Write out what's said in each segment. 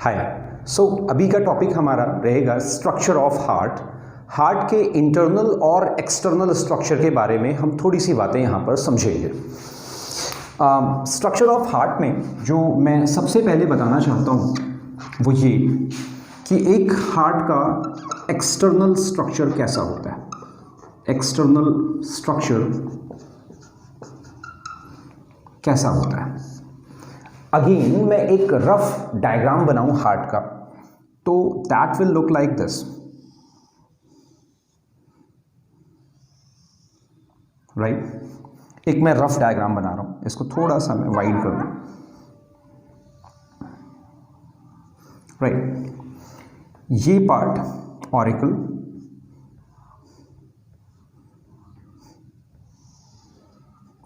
हाय। अभी का टॉपिक हमारा रहेगा स्ट्रक्चर ऑफ हार्ट। हार्ट के इंटरनल और एक्सटर्नल स्ट्रक्चर के बारे में हम थोड़ी सी बातें यहाँ पर समझेंगे। स्ट्रक्चर ऑफ हार्ट में जो मैं सबसे पहले बताना चाहता हूँ वो ये कि एक हार्ट का एक्सटर्नल स्ट्रक्चर कैसा होता है। एक्सटर्नल स्ट्रक्चर कैसा होता है। अगेन मैं एक रफ डायग्राम बनाऊं हार्ट का, तो that will look like this, right. एक मैं रफ डायग्राम बना रहा हूं, इसको थोड़ा सा मैं वाइड कर दूं, राइट। ये पार्ट ऑरिकल,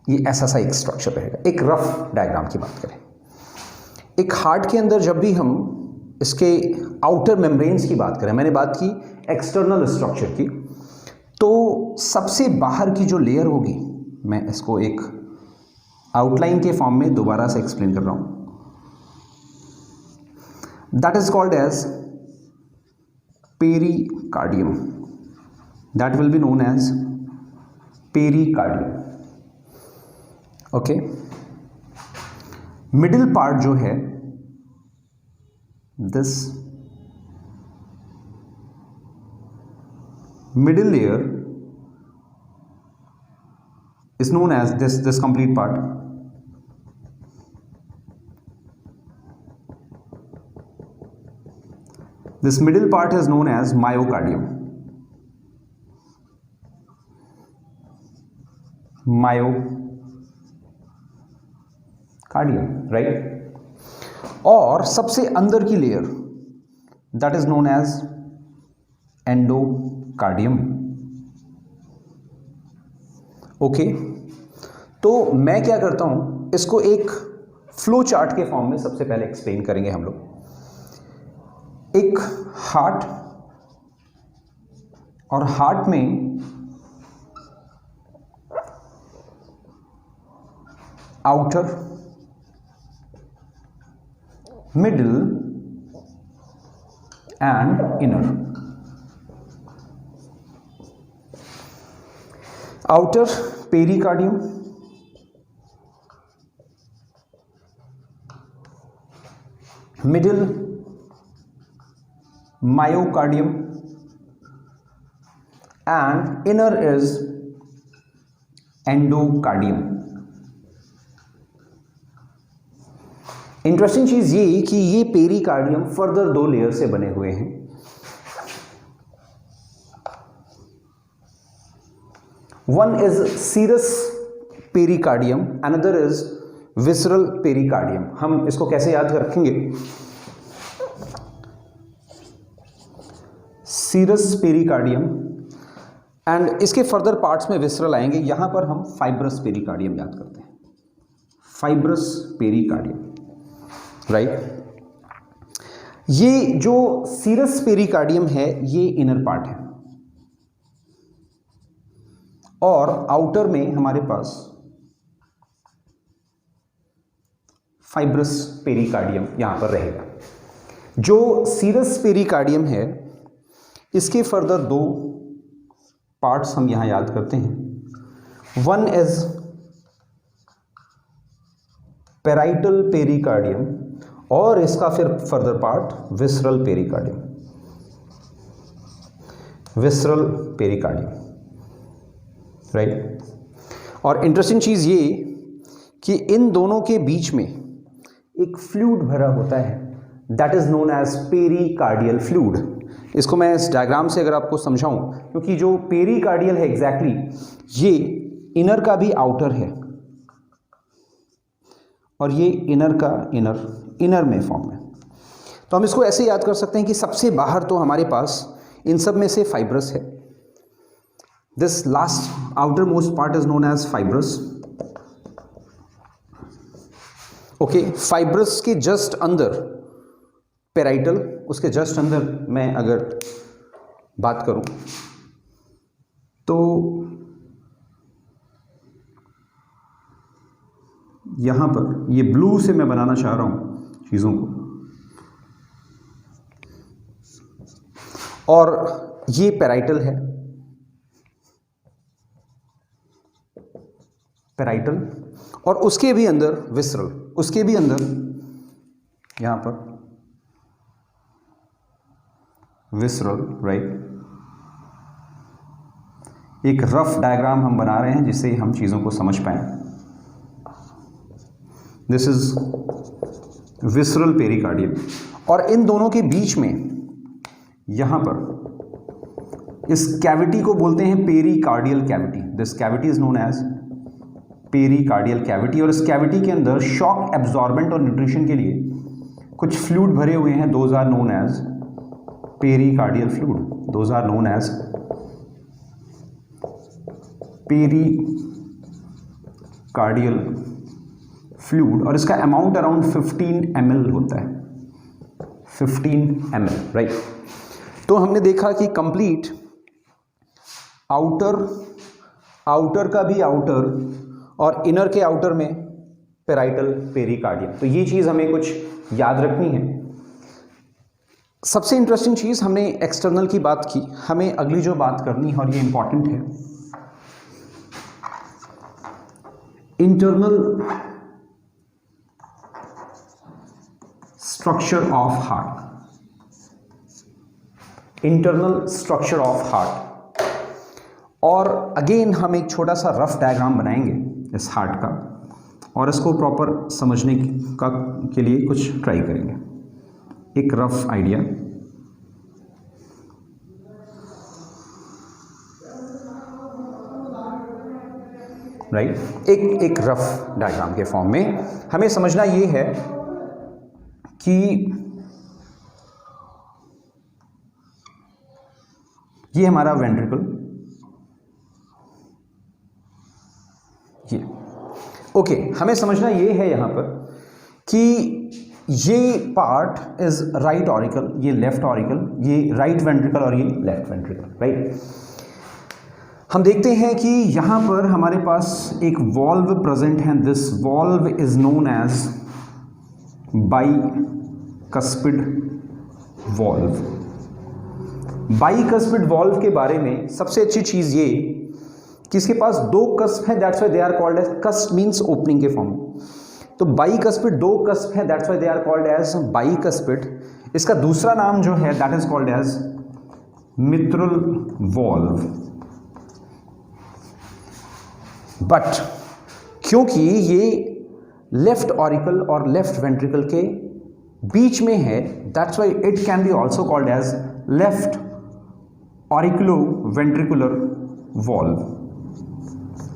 ये ऐसा सा एक स्ट्रक्चर रहेगा। एक रफ डायग्राम की बात करें, एक हार्ट के अंदर जब भी हम इसके आउटर मेम्ब्रेन्स की बात करें, मैंने बात की एक्सटर्नल स्ट्रक्चर की, तो सबसे बाहर की जो लेयर होगी, मैं इसको एक आउटलाइन के फॉर्म में दोबारा से एक्सप्लेन कर रहा हूं, that is called as pericardium. That will be known as pericardium. Okay, middle part जो है, this middle layer is known as this complete part. This middle part is known as myocardium. Myocardium, right? और सबसे अंदर की layer that is known as endocardium. Okay, तो मैं क्या करता हूं, इसको एक फ्लो चार्ट के फॉर्म में सबसे पहले एक्सप्लेन करेंगे हम लोग। एक हार्ट, और हार्ट में outer, middle and inner. Outer pericardium, middle myocardium and inner is endocardium. Interesting चीज ये कि ये पेरिकार्डियम फर्दर दो लेयर से बने हुए हैं। One is serous pericardium, another is visceral pericardium. हम इसको कैसे याद रखेंगे? serous pericardium एंड इसके फर्दर पार्ट्स में विसरल आएंगे। यहां पर हम फाइब्रस पेरिकार्डियम याद करते हैं, फाइब्रस पेरिकार्डियम, राइट। ये जो सीरस पेरिकार्डियम है ये इनर पार्ट है, और आउटर में हमारे पास फाइब्रस पेरिकार्डियम यहां पर रहेगा। जो सीरस पेरिकार्डियम है इसके फर्दर दो पार्ट्स हम यहां याद करते हैं। वन इज पेराइटल पेरिकार्डियम और इसका फिर further part visceral pericardium, visceral pericardium, right. और इंटरेस्टिंग चीज ये कि इन दोनों के बीच में एक फ्लूइड भरा होता है, that is known as pericardial fluid. इसको मैं इस डायग्राम से अगर आपको समझाऊं, क्योंकि जो पेरिकार्डियल है एग्जैक्टली ये इनर का भी आउटर है, और ये इनर का इनर में फॉर्म है। तो हम इसको ऐसे याद कर सकते हैं कि सबसे बाहर तो हमारे पास इन सब में से फाइब्रस है। This last outer most part is known as fibrous. Okay, fibrous के जस्ट अंदर पेराइटल, उसके जस्ट अंदर मैं अगर बात करूं तो यहां पर ये ब्लू से मैं बनाना चाह रहा हूं चीज़ों को, और ये पैराइटल है, पैराइटल, और उसके भी अंदर विसरल, उसके भी अंदर यहां पर विसरल, राइट। एक रफ डायग्राम हम बना रहे हैं जिससे हम चीजों को समझ पाएं। दिस इज विसरल पेरिकार्डियम, और इन दोनों के बीच में यहां पर इस कैविटी को बोलते हैं pericardial cavity. This cavity is known as pericardial cavity, और इस कैविटी के अंदर शॉक एब्जॉर्बेंट और न्यूट्रिशन के लिए कुछ फ्लूइड भरे हुए हैं। Those are known as pericardial fluid, those are known as pericardial fluid, और इसका अमाउंट अराउंड 15 ml होता है, 15 ml, राइट। तो हमने देखा कि कंप्लीट आउटर का भी आउटर और इनर के आउटर में पेराइटल पेरिकार्डियम। तो ये चीज़ हमें कुछ याद रखनी है। सबसे इंटरेस्टिंग चीज़, हमने एक्सटर्नल की बात की, हमें अगली जो बात करनी है और ये इंपॉर्टेंट है, internal structure of heart, internal structure of heart. और अगेन हम एक छोटा सा रफ डायग्राम बनाएंगे इस हार्ट का, और इसको प्रॉपर समझने के लिए कुछ ट्राई करेंगे, एक रफ आइडिया। राइट, एक रफ डायग्राम के फॉर्म में हमें समझना ये है कि ये हमारा वेंट्रिकल, ये ओके, हमें समझना ये है यहां पर कि ये पार्ट इज राइट ऑरिकल, ये लेफ्ट ऑरिकल, ये राइट वेंट्रिकल और ये लेफ्ट वेंट्रिकल, राइट। हम देखते हैं कि यहां पर हमारे पास एक वॉल्व प्रेजेंट है। This valve is known as bicuspid valve. Bicuspid valve के बारे में सबसे अच्छी चीज ये कि इसके पास दो कस्प हैं, that's why they are called as, cusp means opening के फॉर्म में, तो बाइकस्पिड दो कस्प हैं, that's why they are called as bicuspid. इसका दूसरा नाम जो है that is called as mitral valve. But क्योंकि ये लेफ्ट ऑरिकल और लेफ्ट वेंट्रिकल के बीच में है, that's why it can be also called as left auriculo ventricular valve,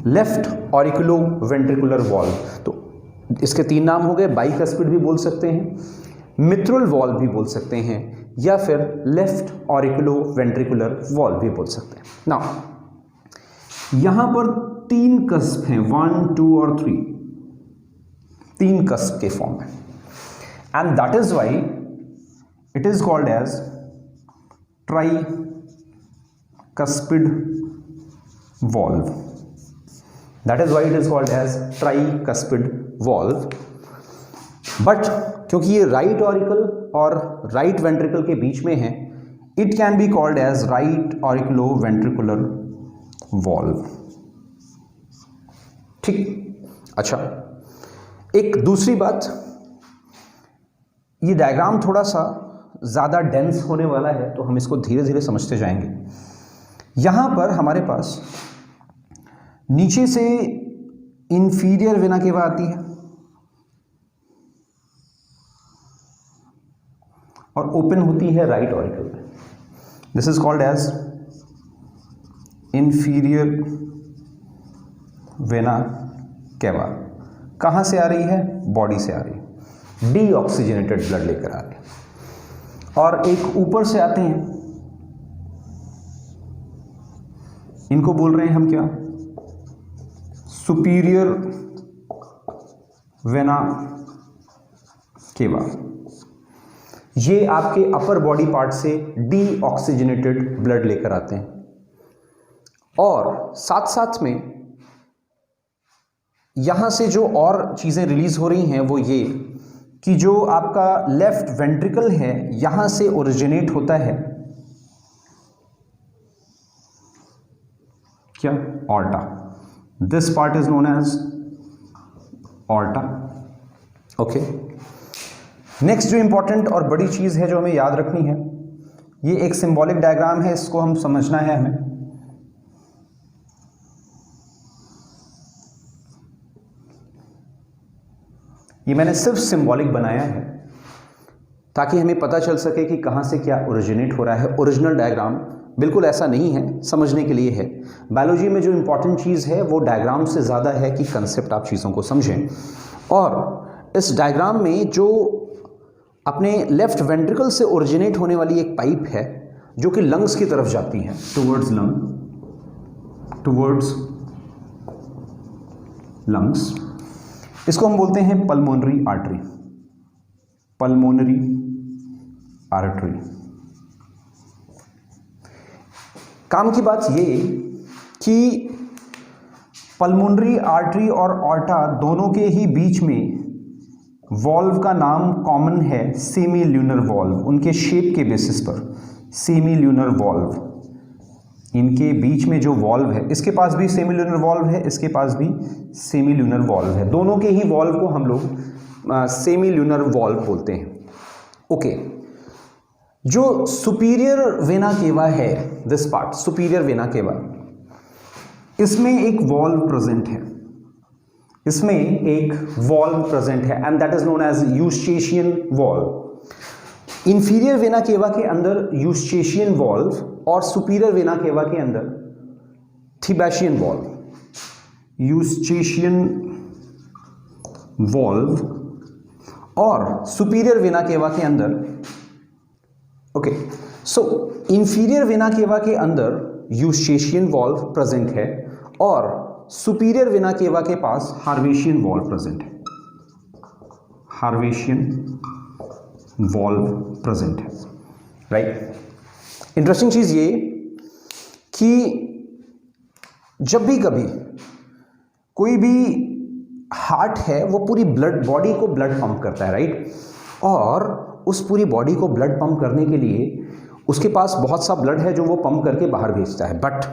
left auriculo ventricular valve. तो इसके तीन नाम हो गए, बाइकस्पिड भी बोल सकते हैं, मित्रल वॉल्व भी बोल सकते हैं, या फिर लेफ्ट ऑरिकुलो वेंट्रिकुलर वॉल्व भी बोल सकते हैं। नाउ यहां पर तीन कस्प हैं, 1, 2 और 3, तीन कस्प के फॉर्म में, and that is why it is called as tricuspid valve. That is why it is called as tricuspid valve. But क्योंकि ये राइट ऑरिकल और राइट वेंट्रिकल के बीच में है, it can be called as right auriculo ventricular valve. ठीक, अच्छा, एक दूसरी बात, ये डायग्राम थोड़ा सा ज़्यादा डेंस होने वाला है, तो हम इसको धीरे धीरे समझते जाएंगे। यहां पर हमारे पास नीचे से इंफीरियर वेना केवा आती है और ओपन होती है राइट ऑरिकल में। This is called as inferior vena cava. कहां से आ रही है? बॉडी से आ रही है, डीऑक्सीजनेटेड ब्लड लेकर आ रही है। और एक ऊपर से आते हैं, इनको बोल रहे हैं हम क्या? सुपीरियर वेना केवा। ये आपके अपर बॉडी पार्ट से डीऑक्सीजनेटेड ब्लड लेकर आते हैं। और साथ साथ में यहां से जो और चीजें रिलीज हो रही हैं वो ये कि जो आपका लेफ्ट वेंट्रिकल है यहां से ओरिजिनेट होता है क्या? Aorta. This part is known as aorta. Okay. Next जो इंपॉर्टेंट और बड़ी चीज़ है जो हमें याद रखनी है, ये एक सिंबॉलिक डायग्राम है, इसको हम समझना है हमें. ये मैंने सिर्फ सिंबॉलिक बनाया है ताकि हमें पता चल सके कि कहाँ से क्या ओरिजिनेट हो रहा है. ओरिजिनल डायग्राम बिल्कुल ऐसा नहीं है, समझने के लिए है. बायोलॉजी में जो इंपॉर्टेंट चीज़ है वो डायग्राम से ज़्यादा है कि कंसेप्ट आप चीज़ों को समझें. और इस डायग्राम में जो अपने लेफ्ट वेंट्रिकल से ओरिजिनेट होने वाली एक पाइप है जो कि लंग्स की तरफ जाती है, टुवर्ड्स लंग्स, इसको हम बोलते हैं पल्मोनरी आर्टरी. Pulmonary artery. काम की बात ये कि पल्मोनरी आर्टरी और ऑर्टा दोनों के ही बीच में वॉल्व का नाम कॉमन है, सेमी ल्यूनर वॉल्व. उनके शेप के बेसिस पर सेमी ल्यूनर वॉल्व, इनके बीच में जो वॉल्व है, इसके पास भी सेमी ल्यूनर वॉल्व है, इसके पास भी सेमी ल्यूनर वॉल्व है. दोनों के ही वॉल्व को हम लोग सेमी ल्यूनर वॉल्व बोलते हैं. ओके. जो सुपीरियर वेना केवा है, दिस पार्ट सुपीरियर वेना केवा, इसमें एक वॉल्व प्रेजेंट है, इसमें एक वॉल्व प्रेजेंट है and that is known as eustachian valve. Inferior vena cava के अंदर यूस्टेशियन वॉल्व और सुपीरियर वेना केवा के अंदर थिबैशियन वॉल्व. यूस्टेशियन वॉल्व और सुपीरियर वेना केवा के अंदर. ओके. सो इंफीरियर वेना केवा के अंदर यूस्टेशियन वॉल्व प्रेजेंट है और सुपीरियर वेना केवा के पास हार्वेशियन वॉल्व प्रेजेंट है. हार्वेशियन वॉल्व प्रेजेंट है. राइट. इंटरेस्टिंग चीज ये कि जब भी कभी कोई भी हार्ट है वो पूरी ब्लड बॉडी को ब्लड पंप करता है, राइट. और उस पूरी बॉडी को ब्लड पंप करने के लिए उसके पास बहुत सा ब्लड है जो वो पंप करके बाहर भेजता है, बट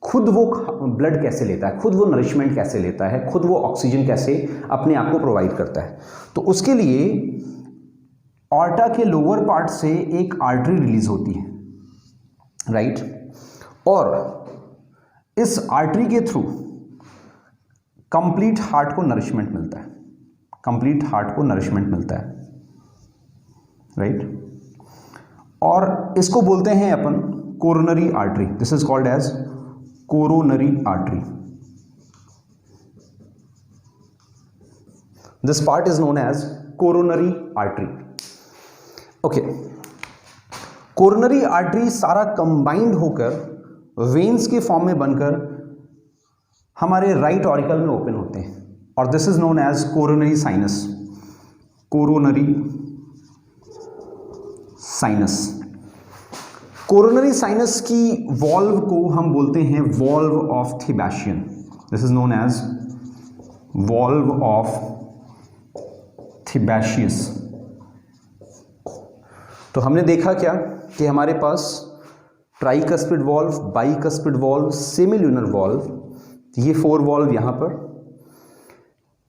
खुद वो ब्लड कैसे लेता है, खुद वो नरिशमेंट कैसे लेता है, खुद वो ऑक्सीजन कैसे अपने आप को प्रोवाइड करता है. तो उसके लिए ऑर्टा के लोअर पार्ट से एक आर्टरी रिलीज होती है, राइट. और इस आर्टरी के थ्रू कंप्लीट हार्ट को नरिशमेंट मिलता है, कंप्लीट हार्ट को नरिशमेंट मिलता है, राइट. और इसको बोलते हैं अपन coronary artery. This is called as coronary artery. This part is known as coronary artery. Okay. Coronary artery सारा कंबाइंड होकर वेन्स के फॉर्म में बनकर हमारे राइट ऑरिकल में ओपन होते हैं और this is known as coronary sinus. Coronary sinus. Coronary sinus की वॉल्व को हम बोलते हैं valve of Thebesian. This is known as valve of Thebesius. तो हमने देखा क्या कि हमारे पास tricuspid valve, bicuspid valve, semi lunar valve, ये 4 वॉल्व यहां पर,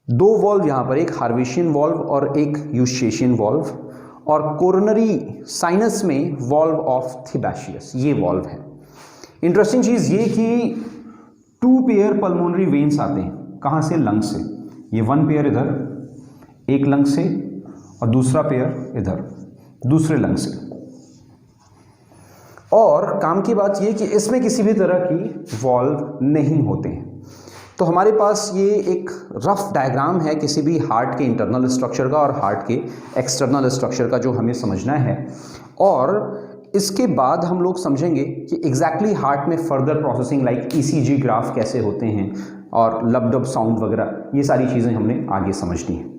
2 वॉल्व यहां पर, एक हार्वेशियन वॉल्व और एक यूस्टेशियन वॉल्व, और कोरोनरी साइनस में वॉल्व ऑफ थिबैशियस, ये वॉल्व है. इंटरेस्टिंग चीज ये कि 2 पेयर पल्मोनरी वेन्स आते हैं. कहां से? लंग से. ये 1 पेयर इधर, एक लंग से, और दूसरा पेयर इधर, दूसरे लंग से. और काम की बात यह कि इसमें किसी भी तरह की वॉल्व नहीं होते हैं. तो हमारे पास ये एक रफ डायग्राम है किसी भी हार्ट के इंटरनल स्ट्रक्चर का और हार्ट के एक्सटर्नल स्ट्रक्चर का जो हमें समझना है. और इसके बाद हम लोग समझेंगे कि एग्जैक्टली हार्ट में further processing like ECG graph कैसे होते हैं और लब डब साउंड वगैरह, ये सारी चीज़ें हमने आगे समझनी है.